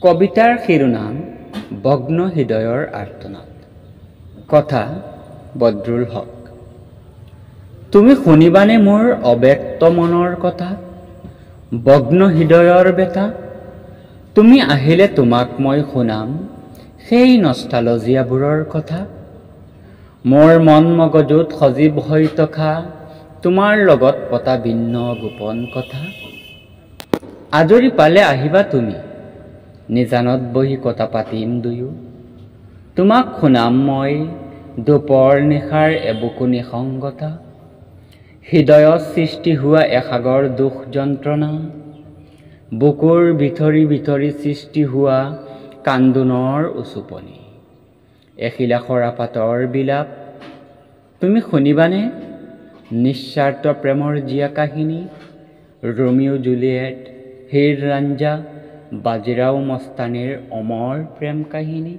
কবিতাৰ শিৰোনাম ভগ্ন হৃদয়ৰ আৰ্তনাদ। কথা বদৰুল হক। তুমি শুনিবানে মোৰ অব্যক্ত মনৰ কথা, ভগ্ন হৃদয়ৰ বেতা। তুমি আহিলে তোমাক মই শুনাম সেই নষ্টালজিয়াবোৰৰ কথা। মোৰ মন মগজুত সজীৱ হৈ থকা তোমাৰ লগত পতা ভিন্ন গোপন কথা। আজৰি পালে আহিবা তুমি, নিজানত বহি কথা পাতিম দুয়ো। তোমাক শুনাম মই দুপৰ নিশাৰ এবুকু নিসংগতা, হৃদয়ত সৃষ্টি হোৱা এসাগৰ দুখ যন্ত্ৰণা, বুকুৰ ভিতৰি ভিতৰি সৃষ্টি হোৱা কান্দোনৰ উচুপনি, এখিলা সৰাপাতৰ বিলাপ। তুমি শুনিবানে নিস্বাৰ্থ প্ৰেমৰ জীয়া কাহিনী, ৰোমিও জুলিয়েট, হীৰ ৰাঞ্জা, বাজিৰাও মস্তানীৰ অমৰ প্ৰেম কাহিনী।